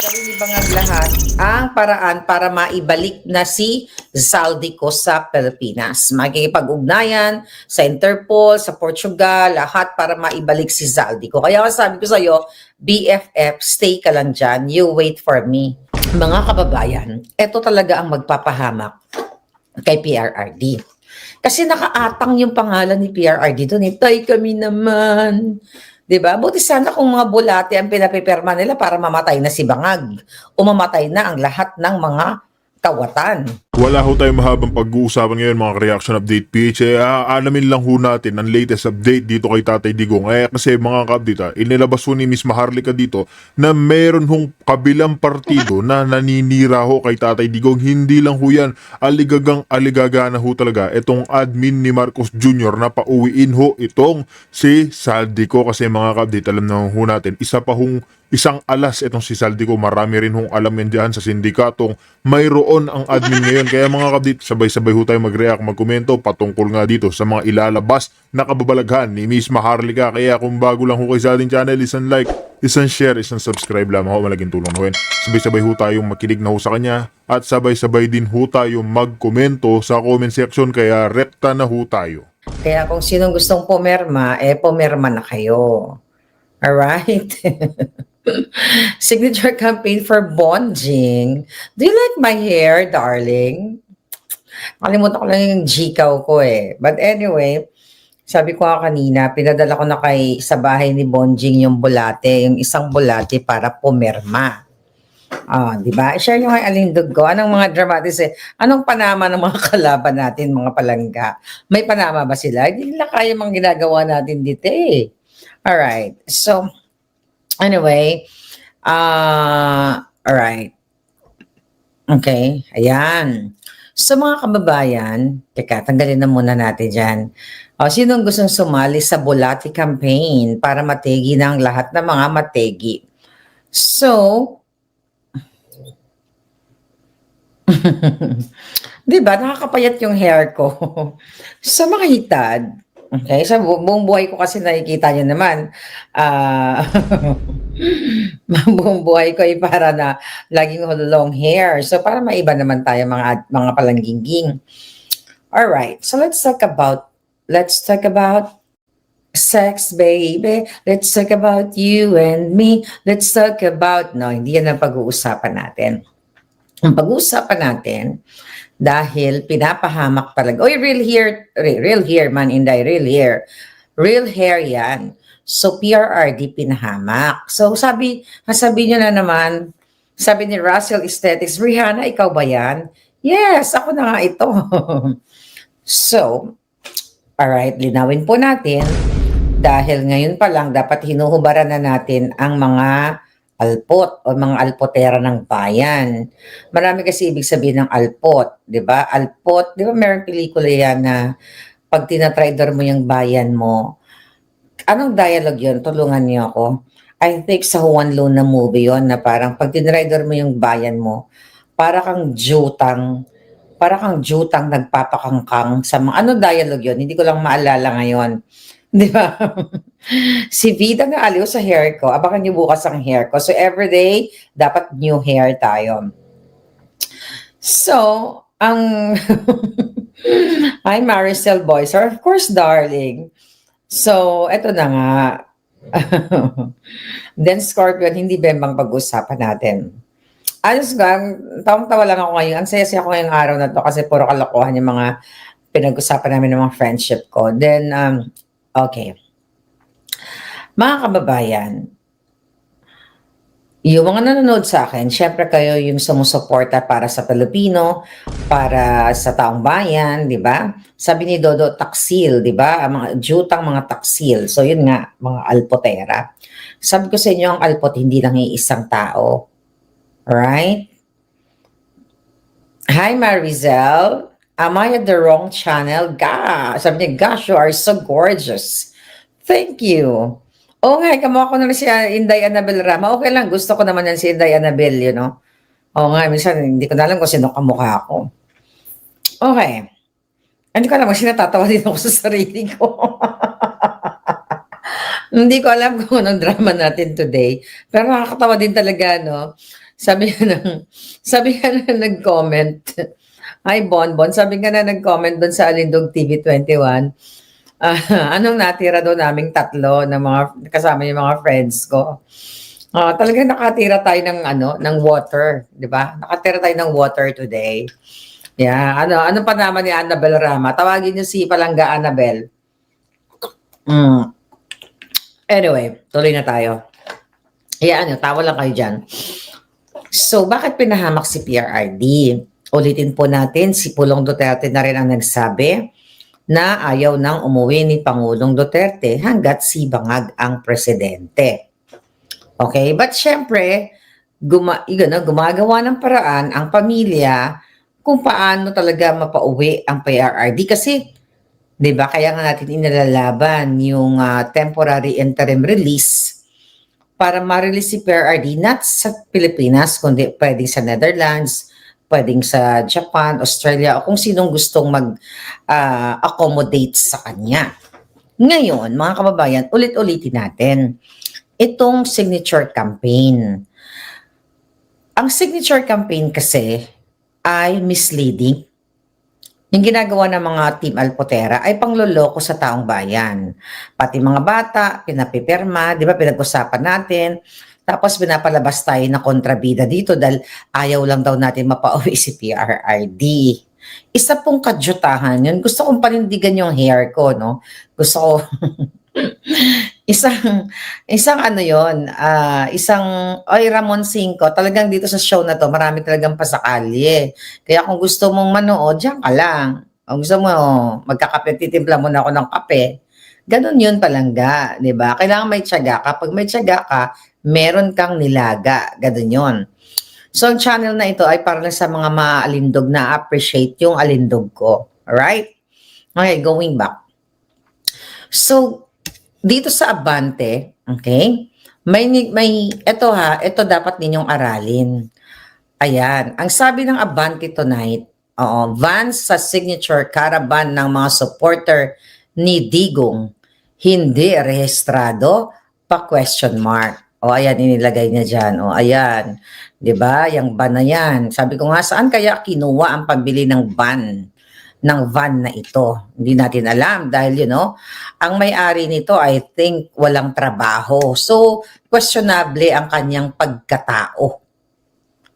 gagawin ni Bangag lahat ang paraan para maibalik na si Zaldico sa Pilipinas. Makikipag-ugnayan sa Interpol, sa Portugal, lahat para maibalik si Zaldico. Kaya sabi ko sa'yo, BFF, stay ka lang dyan. You wait for me. Mga kababayan, ito talaga ang magpapahamak kay PRRD. Kasi nakaatang yung pangalan ni PRRD doon. Tay kami naman. 'Di ba? Buti sana kung mga bulate ang pinapipirma nila para mamatay na si Bangag o mamatay na ang lahat ng mga kawatan. Wala ho tayong mahabang pag-uusapan ngayon mga reaction update PH. Alamin lang ho natin ang latest update dito kay Tatay Digong. Kasi mga ka-update, inilabas ho ni Miss Maharlika dito na meron hong kabilang partido na naninira ho kay Tatay Digong. Hindi lang ho yan, aligaga na ho talaga itong admin ni Marcos Jr. na pauwiin ho itong si Zaldico. Kasi mga ka-update, alam na ho natin, isang alas itong si Zaldico. Marami rin hong alam yan dyan sa sindikatong mayroon ang admin ngayon. Kaya mga kabdit, sabay-sabay ho tayo mag-react, magkomento patungkol nga dito sa mga ilalabas na kababalaghan ni Miss Maharlika. Kaya kung bago lang ho kayo sa ating channel, isang like, isang share, isang subscribe lamang ho, malaking tulong ho. Sabay-sabay ho tayong makinig na ho sa kanya at sabay-sabay din ho tayong magkomento sa comment section. Kaya repta na ho tayo. Kaya kung sinong gustong pumirma, pumirma na kayo. Alright? Signature campaign for Bonjing. Do you like my hair, darling? Kalimutan ko lang yung Gcaw ko eh. But anyway, sabi ko nga kanina, pinadala ko na sa bahay ni Bonjing yung bulate, yung isang bulate para pumirma. Di ba? I-share nyo kay Alindog ko. Anong mga dramatics Anong panama ng mga kalaban natin, mga palangga? May panama ba sila? Hindi nila kaya mga ginagawa natin dito eh. Alright. So, anyway, alright. Okay, ayan. So mga kababayan, teka, tanggalin na muna natin dyan. Sinong gustong sumali sa Bulati campaign para mategi ng lahat ng mga mategi? So, di ba, nakakapayat yung hair ko. Sa mga hitad, okay, sa buong buhay ko kasi nakikita nyo naman, buong buhay ko ay para na laging long hair. So para maiba naman tayo mga palangginging. All right, so let's talk about sex, baby. Let's talk about you and me. Let's talk about, no, hindi yan ang pag-uusapan natin. Ang pag-uusapan natin, dahil pinapahamak talaga. Oy, real hair man, inday, real hair. Real hair yan. So, PRRD pinahamak. So, sabi nyo na naman, sabi ni Russell Aesthetics, Rihanna, ikaw ba yan? Yes, ako na nga ito. So, alright, linawin po natin, dahil ngayon pa lang, dapat hinuhubaran na natin ang mga alpot o mga alpotera ng bayan. Marami kasi ibig sabihin ng alpot, di ba? Alpot, di ba mayroong pelikula yan na pag tinatraidor mo yung bayan mo, anong dialogue yun? Tulungan niyo ako. I think sa Juan Luna movie yun na parang pag tinraidor mo yung bayan mo, para kang jutang nagpapakangkang sa mga, ano dialogue yun? Hindi ko lang maalala ngayon. Di ba? Si Vida na aliw sa hair ko. Abangan niyo bukas ang hair ko. So, everyday, dapat new hair tayo. So, Hi, Maricel Boyser. Of course, darling. So, eto na nga. Then, Scorpion, hindi bembang pag-usapan natin. Ayos lang, tawang-tawa lang ako ngayon. Ang saya-saya ko ngayong araw na to kasi puro kalokohan yung mga pinag-usapan namin ng mga friendship ko. Then, okay. Mga kababayan, yung mga nanonood sa akin, syempre kayo yung sumusuporta para sa Pilipino, para sa taong bayan, di ba? Sabi ni Dodo, taksil, di ba? Ang mga jutang mga taksil. So yun nga, mga alpotera. Sabi ko sa inyo, ang alpot hindi lang iisang tao. Alright? Hi, Marizel. Am I at the wrong channel? Gosh, sabi niya, gosh, you are so gorgeous. Thank you. Oo nga, kamukha ko na rin si Inday Annabel Rama. Okay lang, gusto ko naman yan si Inday Annabel, you know. Oo nga, minsan hindi ko na alam kung sino kamukha ko. Okay. Hindi ko alam, kasi natatawa din ako sa sarili ko. Hindi ko alam kung anong drama natin today. Pero nakakatawa din talaga, no? Sabi ka ng, sabi ka na nag-comment. Hi, Bonbon. Sabi ka na nag-comment doon sa Alindog TV 21. Anong natira doon naming tatlo ng mga kasama yung mga friends ko. Talagang nakatira tayo ng ng water, 'di ba? Nakatira tayo ng water today. Yeah, ano pa naman ni Annabel Rama? Tawagin niyo si Palangga Annabel. Anyway, tuloy na tayo. Tawa lang kayo dyan. So, bakit pinahamak si PRRD? Ulitin po natin, si Pulong Duterte na rin ang nagsabi na ayaw nang umuwi ni Pangulong Duterte hanggat si Bangag ang presidente. Okay? But syempre, gumagawa ng paraan ang pamilya kung paano talaga mapauwi ang PRRD. Kasi, di ba, kaya nga natin inilalaban yung temporary interim release para ma-release si PRRD not sa Pilipinas, kundi pwedeng sa Netherlands, pwedeng sa Japan, Australia, o kung sinong gustong mag-accommodate sa kanya. Ngayon, mga kababayan, ulit-ulitin natin itong signature campaign. Ang signature campaign kasi ay misleading. Yung ginagawa ng mga Team Alpotera ay pangloloko sa taong bayan. Pati mga bata, pinapipirma, di ba pinag-usapan natin. Tapos pinapalabas tayo na kontrabida dito dahil ayaw lang daw natin mapauwi si PRRD. Isa pong kadyutahan yun. Gusto kong panindigan yung hair ko, no? Gusto ko... isang ano yon, oy Ramon Cinco, talagang dito sa show na to, marami talagang pasakali. Kaya kung gusto mong manood, diyan ka lang. Kung gusto mo, magkakape, titimpla muna ako ng kape. Ganun yun palangga, di ba? Kailangan may tiyaga ka. Pag may tiyaga ka, meron kang nilaga. Ganun yun. So, ang channel na ito ay para sa mga maalindog na appreciate yung alindog ko. Alright? Okay, going back. So, dito sa Abante, okay? Ito dapat ninyong aralin. Ayan, ang sabi ng Abante tonight, vans sa signature caravan ng mga supporter ni Digong, hindi rehistrado, pa question mark. Ayan, inilagay niya dyan. Ayan, di ba? Yung van na yan. Sabi ko nga, saan kaya kinuha ang pambili ng van na ito? Hindi natin alam dahil, ang may-ari nito, I think, walang trabaho. So, questionable ang kanyang pagkatao.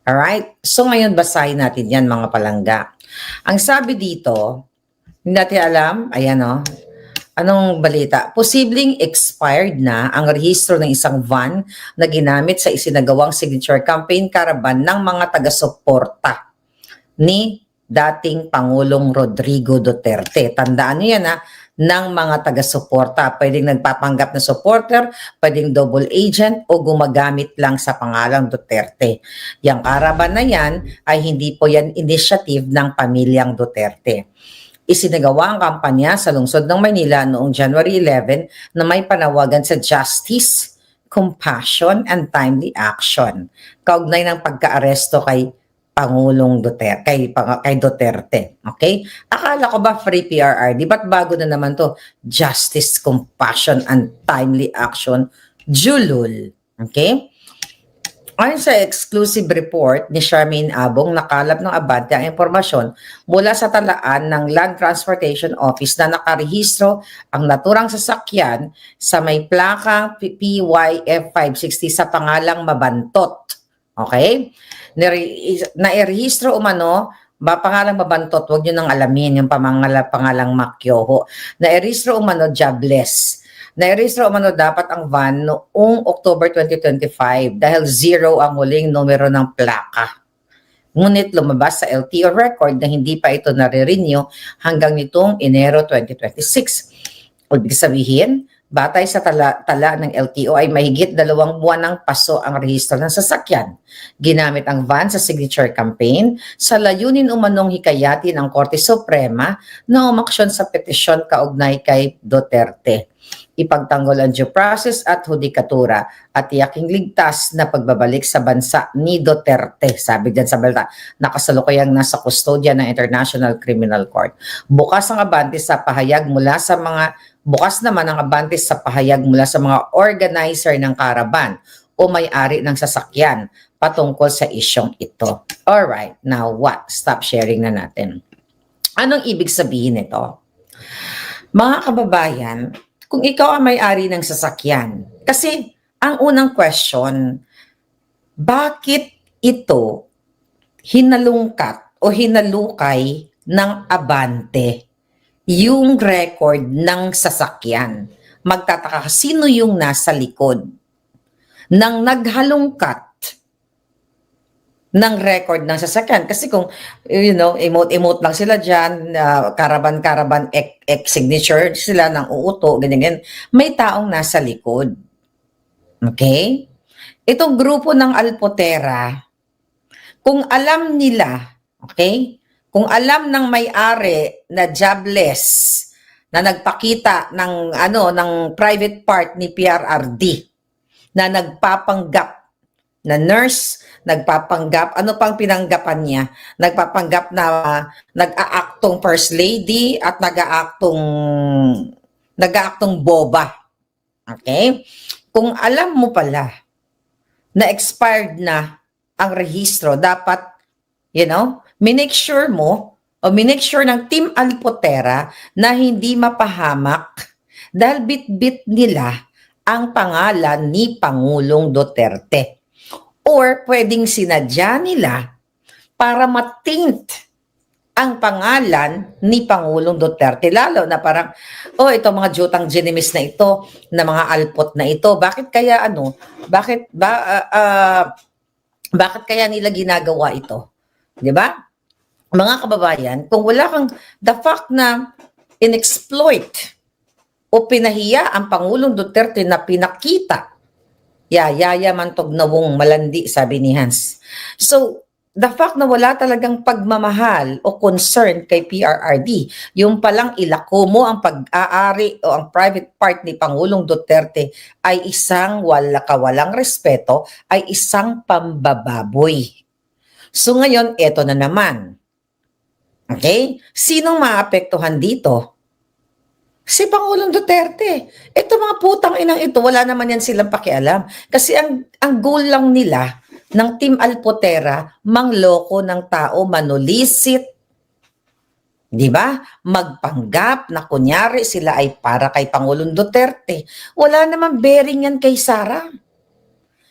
Alright? So, ngayon basahin natin yan, mga palangga. Ang sabi dito, hindi natin alam, ayan anong balita? Posibleng expired na ang rehistro ng isang van na ginamit sa isinagawang signature campaign caravan ng mga taga-suporta ni dating Pangulong Rodrigo Duterte. Tandaan niyo yan ng mga taga-suporta. Pwedeng nagpapanggap na supporter, pwedeng double agent o gumagamit lang sa pangalang Duterte. Yang caravan na yan ay hindi po yan initiative ng pamilyang Duterte. Isinagawa ang kampanya sa lungsod ng Maynila noong January 11 na may panawagan sa justice, compassion, and timely action. Kaugnay ng pagka-aresto kay Pangulong Duterte, kay Duterte. Okay? Akala ko ba free PRRD? Ba't bago na naman to? Justice, compassion, and timely action. Julul. Okay? Ayon sa exclusive report ni Charmaine Abong, nakalap ng Abante ang impormasyon mula sa talaan ng Land Transportation Office na nakarehistro ang naturang sasakyan sa may plakang PYF 560 sa pangalang Mabantot. Okay? Nairehistro umano, pangalang Mabantot, huwag nyo nang alamin yung pangalang Makyoho. Nairehistro umano jobless. Nairehistro umano dapat ang van noong October 2025 dahil 0 ang huling numero ng plaka. Ngunit lumabas sa LTO record na hindi pa ito nare-renew hanggang nitong Enero 2026. Ibig sabihin, batay sa tala ng LTO ay mahigit 2 buwan ng paso ang rehistro ng sasakyan. Ginamit ang van sa signature campaign sa layunin umanong hikayatin ang Korte Suprema na umaksyon sa petisyon kaugnay kay Duterte. Ipagtanggol ang due process at hudikatura at tiyaking ligtas na pagbabalik sa bansa ni Duterte. Sabi dyan sa balita, nakasalukuyang nasa kustodya ng International Criminal Court. Bukas naman ang Abante sa pahayag mula sa mga organizer ng caravan o may-ari ng sasakyan patungkol sa isyong ito. Alright, now what? Stop sharing na natin. Anong ibig sabihin nito? Mga kababayan, kung ikaw ang may-ari ng sasakyan, kasi ang unang question, bakit ito hinalungkat o hinalukay ng abante yung record ng sasakyan? Magtataka ka, sino yung nasa likod ng naghalungkat ng record ng sasakyan? Kasi kung, emote-emote lang sila dyan, karaban-karaban, signature sila ng uuto, ganyan-ganyan, may taong nasa likod. Okay? Itong grupo ng Alpotera, kung alam nila, okay, kung alam ng may-ari na jobless, na nagpakita ng private part ni PRRD, na nagpapanggap na nurse, nagpapanggap, ano pang pinanggapan niya? Nagpapanggap na nag-aaktong first lady at nag-aaktong boba. Okay? Kung alam mo pala na expired na ang rehistro, dapat, minake sure mo o minake sure ng Team Alpotera na hindi mapahamak dahil bit-bit nila ang pangalan ni Pangulong Duterte. Or pwedeng sinadya nila para matint ang pangalan ni Pangulong Duterte. Lalo na parang, itong mga jutang genimis na ito, na mga alpot na ito, bakit kaya bakit kaya nila ginagawa ito? 'Di ba? Mga kababayan, kung wala kang the fact na inexploit o pinahiya ang Pangulong Duterte na pinakita, yaya mantog nawong malandi, sabi ni Hans. So, the fact na wala talagang pagmamahal o concern kay PRRD, yung palang ilako mo ang pag-aari o ang private part ni Pangulong Duterte ay isang kawalang respeto, ay isang pambababoy. So ngayon, eto na naman. Okay? Sinong maapektuhan dito? Si Pangulong Duterte. Ito mga putang inang ito, wala naman yan silang pakialam. Kasi ang goal lang nila ng Team Alpotera, mangloko ng tao, manulisit, di ba? Magpanggap na kunyari sila ay para kay Pangulong Duterte. Wala naman bearing yan kay Sara.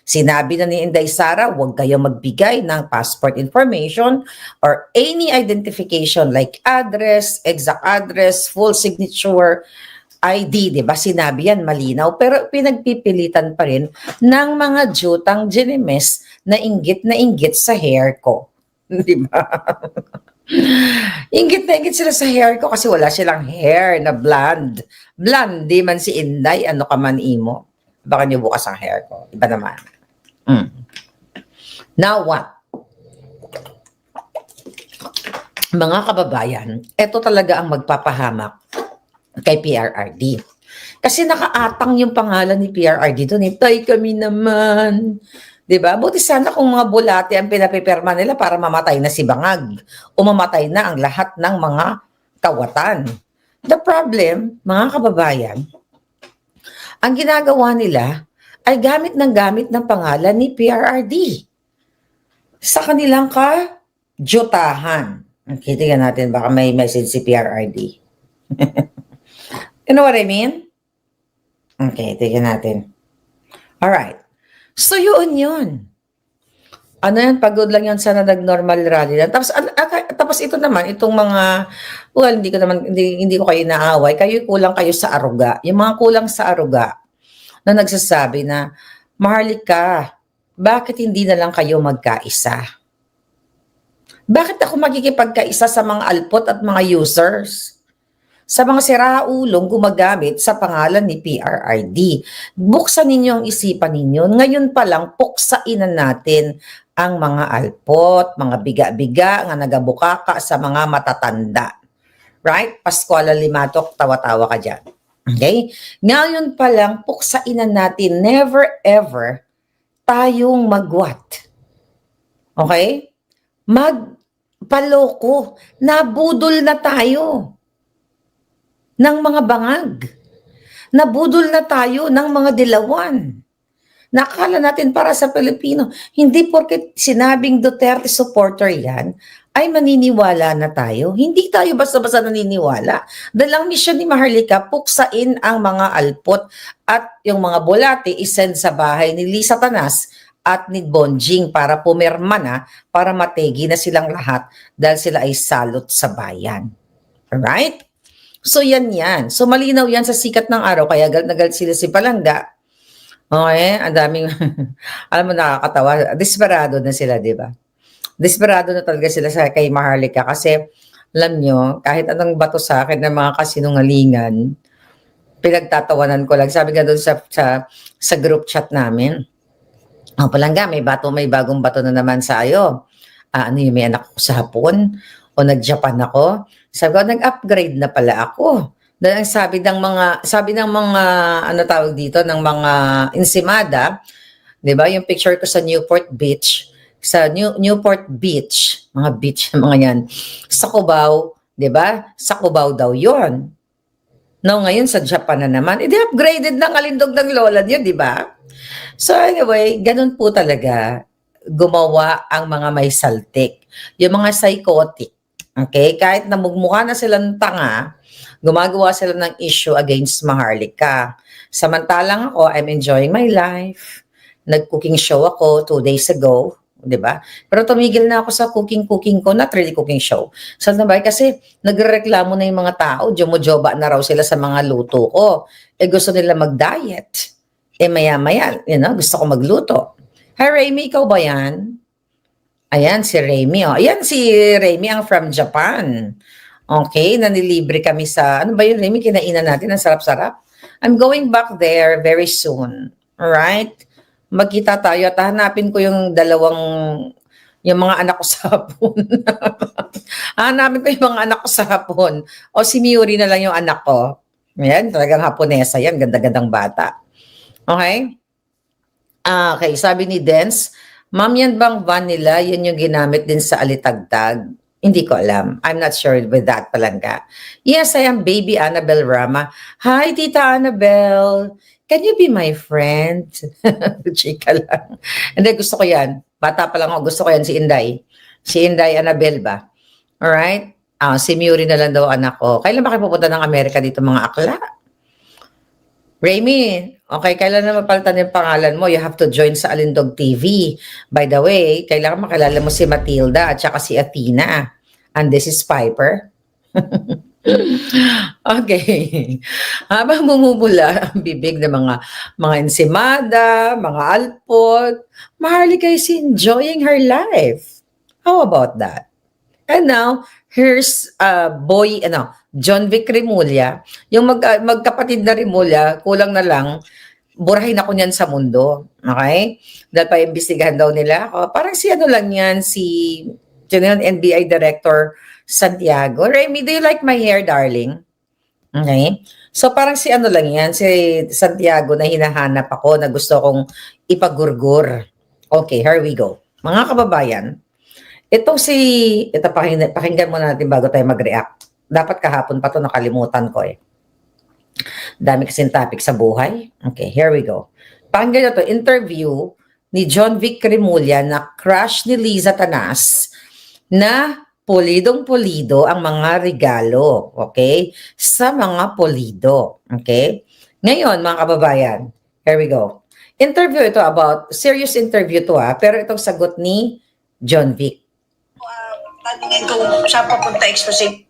Sinabi na ni Inday Sara, huwag kayo magbigay ng passport information or any identification like address, exact address, full signature, ID, di ba? Sinabi yan, malinaw. Pero pinagpipilitan pa rin ng mga jutang genimes na inggit sa hair ko. Di ba? Inggit na inggit sila sa hair ko kasi wala silang hair na blonde. Blonde, di man si Inday, ano ka man imo. Baka niyo bukas ang hair ko. Iba naman. Now what? Mga kababayan, ito talaga ang magpapahamak kay PRRD. Kasi nakaatang yung pangalan ni PRRD doon. Tay kami naman. Diba? Buti sana kung mga bulate ang pinapipirma nila para mamatay na si Bangag o mamatay na ang lahat ng mga kawatan. The problem, mga kababayan, ang ginagawa nila ay gamit ng pangalan ni PRRD sa kanilang kajotahan. Okay, tingnan natin, baka may message si PRRD. You know what I mean? Okay, tingnan natin. Alright. So, yun. Ano yan? Pagod lang yan sana nag-normal rally lang. Tapos ito naman, itong mga, well, hindi ko kayo naaway. Kulang kayo sa aruga. Yung mga kulang sa aruga na nagsasabi na, Maharlika, bakit hindi na lang kayo magkaisa? Bakit ako magkikipagkaisa sa mga alpot at mga users? Sa mga siraulong gumagamit sa pangalan ni PRRD. Buksan ninyo ang isipan ninyo. Ngayon pa lang, puksainan natin ang mga alpot, mga biga-biga nga nagabukaka sa mga matatanda. Right? Pascuala Limatok, tawa-tawa ka dyan. Okay? Ngayon pa lang, puksainan natin, never ever tayong magwat. Okay? Magpaloko. Nabudol na tayo ng mga bangag. Nabudol na tayo ng mga dilawan. Nakakala natin para sa Pilipino. Hindi porket sinabing Duterte supporter yan, ay maniniwala na tayo. Hindi tayo basta-basta naniniwala. Dahil ang misyon ni Maharlika, puksain ang mga alpot at yung mga bolate isend sa bahay ni Lisa Tanas at ni Bonjing para pumirma na, para mategi na silang lahat dahil sila ay salot sa bayan. Alright? So yan. So malinaw yan sa sikat ng araw, kaya galit na galit sila si Palangga. Okay, ang daming, alam mo, nakakatawa. Desperado na sila, di ba? Desperado na talaga sila sa kay Maharlika kasi, alam nyo, kahit anong bato sa akin ng mga kasinungalingan, pinagtatawanan ko lang. Sabi nga doon sa group chat namin, Palangga, may bagong bato na naman sa iyo. Ano yung may anak ko sa Hapon? O nag-Japan ako? Sabi ko, nag-upgrade na pala ako. Dahil ang sabi ng mga ano tawag dito, ng mga insimada, 'di ba? Yung picture ko sa Newport Beach, Newport Beach, mga beach mga 'yan. Sa Cubao, 'di ba? Sa Cubao daw 'yon. No, ngayon sa Japan na naman, upgraded ng alindog ng lola niyo, 'di ba? So anyway, ganun po talaga gumawa ang mga may saltik, yung mga psychotic. Okay? Kahit namugmukha na silang tanga, gumagawa sila ng issue against Maharlika. Samantalang ako, I'm enjoying my life. Nag-cooking show ako 2 days ago, 'di ba? Pero tumigil na ako sa cooking ko, not really cooking show. So nabay kasi nagrereklamo na yung mga tao, jomo-joba na raw sila sa mga luto ko. Gusto nila mag-diet. Maya-maya, gusto ko magluto. Hi Remy, ikaw ba yan? Ayan, si Remy. Oh. Ayan, si Remy ang from Japan. Okay, nanilibre kami sa, ano ba yun, Remy? Kinainan natin, ang sarap-sarap. I'm going back there very soon. Alright? Magkita tayo at hanapin ko yung yung mga anak ko sa hapon. Hanapin ko yung mga anak ko sa hapon. O si Miuri na lang yung anak ko. Ayan, talagang Haponesa yan. Ganda-gandang bata. Okay? Okay, sabi ni Dens, Ma'am, yan bang van nila? Yan yung ginamit din sa Alitagtag? Hindi ko alam. I'm not sure with that, Palangga. Yes, I am baby Annabelle Rama. Hi, Tita Annabelle. Can you be my friend? Chika lang. Hindi, gusto ko yan. Bata pa lang ako. Gusto ko yan, si Inday. Si Inday Annabelle ba? Alright? Si Muri na lang daw anak ko. Kailan ba kayo pupunta ng Amerika dito, mga akla? Remy, okay, kailan na mapalitan yung pangalan mo? You have to join sa Alindog TV. By the way, kailangan makilala mo si Matilda at saka si Athena. And this is Piper. Okay. Habang bumubula ang bibig ng mga ensimada, mga alpot, Maharlika is enjoying her life. How about that? And now, here's John Vic Remulla. Yung magkapatid na Remulla, kulang na lang, burahin ako niyan sa mundo. Okay? Dahil pa imbestigahan daw nila ako. Parang si ano lang yan, si NBI Director Santiago. Remy, do you like my hair, darling? Okay? So parang si ano lang yan, si Santiago na hinahanap ako na gusto kong ipagurgur. Okay, here we go. Mga kababayan, ito pakinggan muna natin bago tayo mag-react. Dapat kahapon pa to nakalimutan ko eh. Dami kasing topic sa buhay. Okay, here we go. Pakinggan nyo to, interview ni John Vic Remulla na crush ni Liza Tanas na pulidong-pulido ang mga regalo, okay? Sa mga pulido, okay? Ngayon, mga kababayan, here we go. Interview ito serious interview to pero itong sagot ni John Vic. Tanungin kung saan papunta expose.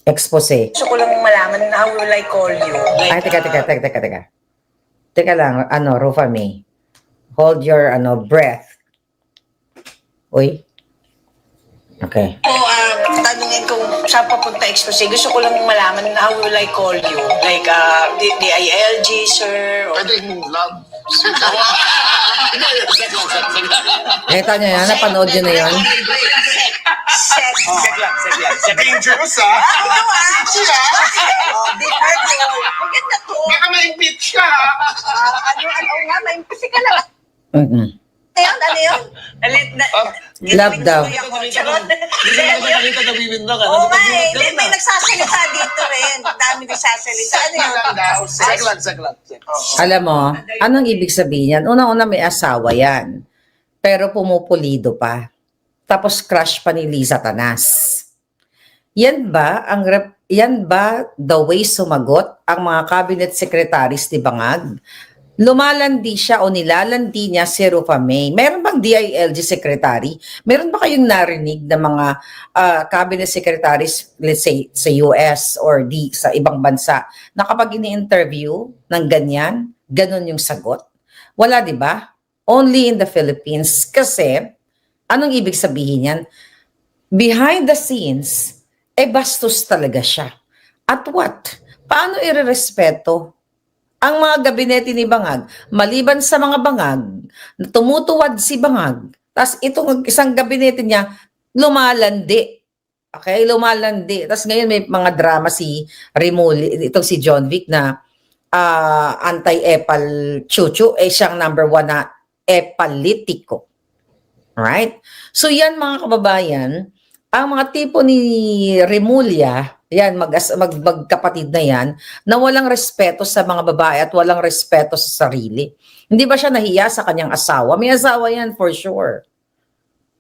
Gusto ko lang malaman, how will I call you? Ay, teka. Teka lang, Rufa May. Hold your, breath. Uy. Okay. Tanungin kung saan papunta expose. Gusto ko lang malaman, how will I call you? Like, DILG, sir? Or... Pwedeng love. Nakita niyo yan? Napanood niyo na yan? Sex. Dangerous, ha? Be careful. Maganda to. Baka ma-impeach ka, ha? Ano nga, may kasi ka lang. Mm-mm. Ano yun? Love daw. Hindi ko nakita na bibindang ka. Oo nga eh. Hindi, may nagsasalita dito rin. Dami nagsasalita. Ano yun? Lang daw, sex. Saglag. Alam mo, anong ibig sabihin yan? Unang-una may asawa yan. Pero pumupulido pa. Tapos crush pa ni Liza Tanas. Yan ba the way sumagot ang mga cabinet secretaries ni Bangag? Lumalandi siya o nilalandi niya si Rufa May. Meron bang DILG secretary? Meron ba kayong narinig na mga cabinet secretaries, let's say, sa US or sa ibang bansa, na kapag ini-interview ng ganyan, ganun yung sagot? Wala, di ba? Only in the Philippines. Kasi, anong ibig sabihin yan? Behind the scenes, bastos talaga siya. At what? Paano irerespeto ang mga gabinete ni Bangag, maliban sa mga Bangag, tumutuwad si Bangag, tapos itong isang gabinete niya, lumalandi. Okay, lumalandi. Tapos ngayon may mga drama si Rimulya, itong si John Vic na anti-epal chuchu, siyang number 1 na epalitiko. Right? So yan mga kababayan, ang mga tipo ni Rimulya, yan, magkapatid na yan, na walang respeto sa mga babae at walang respeto sa sarili. Hindi ba siya nahiya sa kanyang asawa? May asawa yan for sure.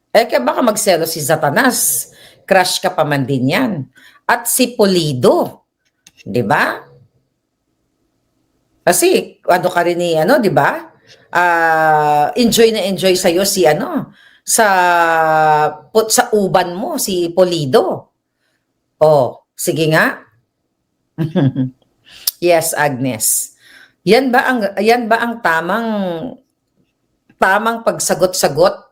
Kaya baka magselo si Satanas. Crush ka pa man din yan. At si Pulido. Di ba? Kasi, ano ka rin ni, di ba? Enjoy na enjoy sa'yo si, sa uban mo, si Pulido. Oh, sige nga. Yes, Agnes. Yan ba ang tamang pagsagot-sagot?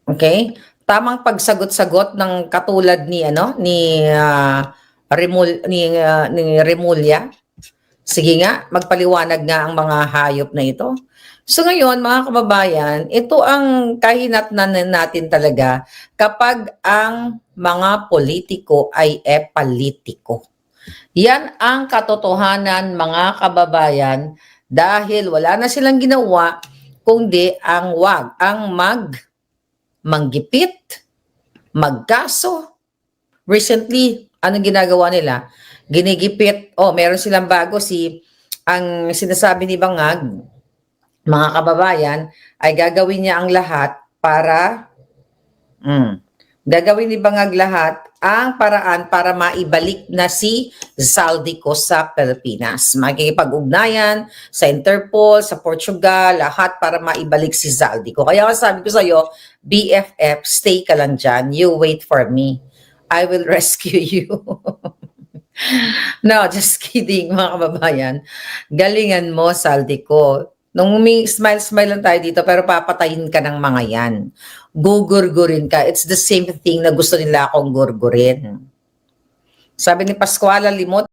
Okay? Tamang pagsagot-sagot ng katulad ni Rimulya. Sige nga, magpaliwanag nga ang mga hayop na ito. So ngayon, mga kababayan, ito ang kahinatnan natin talaga kapag ang mga politiko ay epalitiko. Yan ang katotohanan, mga kababayan, dahil wala na silang ginawa kundi ang manggipit, magkaso. Recently, anong ginagawa nila? Ginigipit, meron silang bago ang sinasabi ni Bangag, mga kababayan, ay gagawin niya ang lahat para gagawin ni Bangag lahat ang paraan para maibalik na si Zaldico sa Pilipinas. Makikipag-ugnayan sa Interpol, sa Portugal, lahat para maibalik si Zaldico. Kaya sabi ko sa iyo, BFF, stay ka lang dyan. You wait for me. I will rescue you. No, just kidding, mga kababayan. Galingan mo, Zaldico. Nung smile lang tayo dito, pero papatayin ka ng mga yan. Gugurgurin ka. It's the same thing na gusto nila akong gurgurin. Sabi ni Pascuala Limot,